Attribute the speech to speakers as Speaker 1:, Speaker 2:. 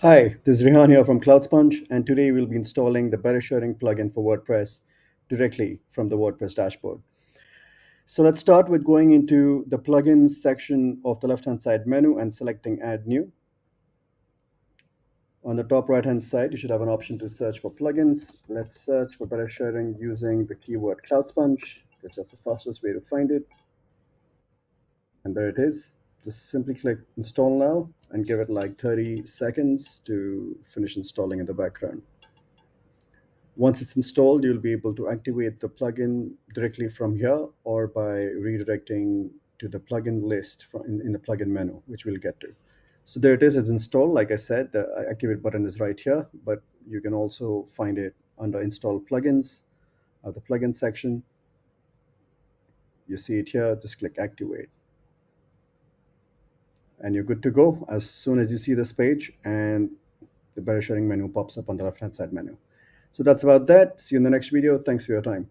Speaker 1: Hi, this is Rehan here from CloudSponge, and today we'll be installing the better sharing plugin for WordPress directly from the WordPress dashboard. So let's start with going into the plugins section of the left-hand side menu and selecting Add New. On the top right-hand side, you should have an option to search for plugins. Let's search for better sharing using the keyword CloudSponge, because that's the fastest way to find it. And there it is. Just simply click Install Now and give it like 30 seconds to finish installing in the background. Once it's installed, you'll be able to activate the plugin directly from here or by redirecting to the plugin list in the plugin menu, which we'll get to. So there it is, it's installed. Like I said, the activate button is right here, but you can also find it under install plugins, the plugin section. You see it here, just click activate. And you're good to go as soon as you see this page and the better sharing menu pops up on the left hand side menu. So that's about that. See you in the next video. Thanks for your time.